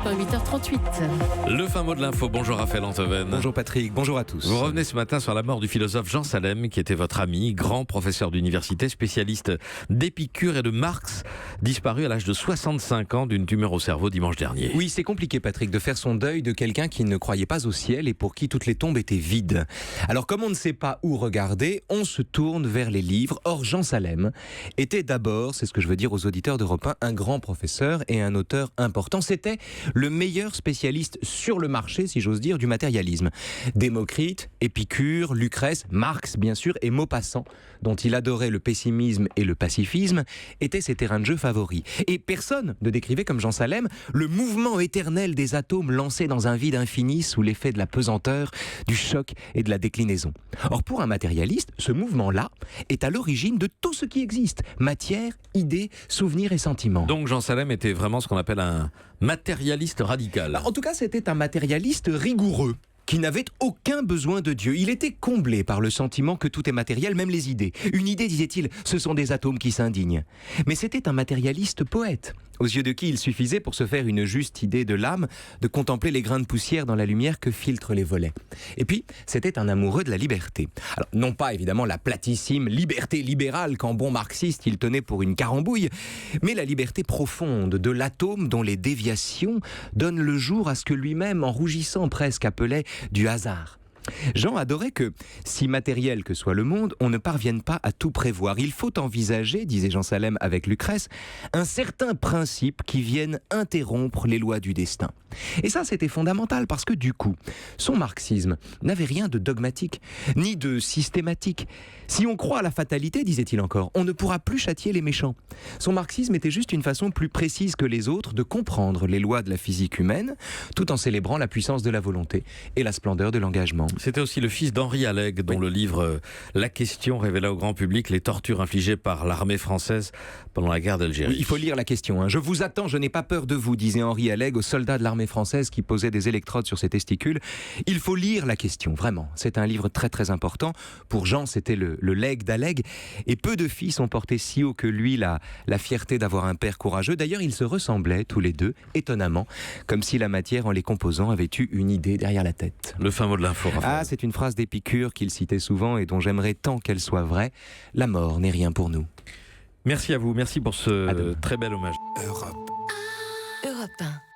Europe 1, 8h38. Le fin mot de l'info. Bonjour Raphaël Antoven. Bonjour Patrick, bonjour à tous. Vous revenez ce matin sur la mort du philosophe Jean Salem, qui était votre ami, grand professeur d'université, spécialiste d'Épicure et de Marx, disparu à l'âge de 65 ans d'une tumeur au cerveau dimanche dernier. Oui, c'est compliqué Patrick de faire son deuil de quelqu'un qui ne croyait pas au ciel et pour qui toutes les tombes étaient vides. Alors comme on ne sait pas où regarder, on se tourne vers les livres. Or Jean Salem était d'abord, c'est ce que je veux dire aux auditeurs d'Europe 1, un grand professeur et un auteur important. C'était le meilleur spécialiste sur le marché, si j'ose dire, du matérialisme. Démocrite, Épicure, Lucrèce, Marx bien sûr et Maupassant, dont il adorait le pessimisme et le pacifisme, étaient ses terrains de jeu favoris. Et personne ne décrivait comme Jean Salem le mouvement éternel des atomes lancés dans un vide infini sous l'effet de la pesanteur, du choc et de la déclinaison. Or pour un matérialiste, ce mouvement-là est à l'origine de tout ce qui existe. Matière, idées, souvenirs et sentiments. Donc Jean Salem était vraiment ce qu'on appelle un matérialiste radical. En tout cas, c'était un matérialiste rigoureux, qui n'avait aucun besoin de Dieu. Il était comblé par le sentiment que tout est matériel, même les idées. Une idée, disait-il, ce sont des atomes qui s'indignent. Mais c'était un matérialiste poète, aux yeux de qui il suffisait, pour se faire une juste idée de l'âme, de contempler les grains de poussière dans la lumière que filtrent les volets. Et puis, c'était un amoureux de la liberté. Alors, non pas évidemment la platissime liberté libérale qu'en bon marxiste il tenait pour une carambouille, mais la liberté profonde de l'atome dont les déviations donnent le jour à ce que lui-même, en rougissant presque, appelait du hasard. Jean adorait que, si matériel que soit le monde, on ne parvienne pas à tout prévoir. Il faut envisager, disait Jean Salem avec Lucrèce, un certain principe qui vienne interrompre les lois du destin. Et ça, c'était fondamental parce que du coup, son marxisme n'avait rien de dogmatique, ni de systématique. Si on croit à la fatalité, disait-il encore, on ne pourra plus châtier les méchants. Son marxisme était juste une façon plus précise que les autres de comprendre les lois de la physique humaine, tout en célébrant la puissance de la volonté et la splendeur de l'engagement. C'était aussi le fils d'Henri Allègre, dont le livre La Question révéla au grand public les tortures infligées par l'armée française pendant la guerre d'Algérie. Oui, il faut lire La Question. Je vous attends, je n'ai pas peur de vous, disait Henri Allègre aux soldats de l'armée française qui posaient des électrodes sur ses testicules. Il faut lire La Question, vraiment. C'est un livre très très important. Pour Jean, c'était le legs d'Allègre. Et peu de fils ont porté si haut que lui la fierté d'avoir un père courageux. D'ailleurs, ils se ressemblaient tous les deux, étonnamment, comme si la matière en les composant avait eu une idée derrière la tête. Le fin mot de l'info, Raphaël. Ah, c'est une phrase d'Épicure qu'il citait souvent et dont j'aimerais tant qu'elle soit vraie. La mort n'est rien pour nous. Merci à vous, merci pour ce très bel hommage. Europe 1.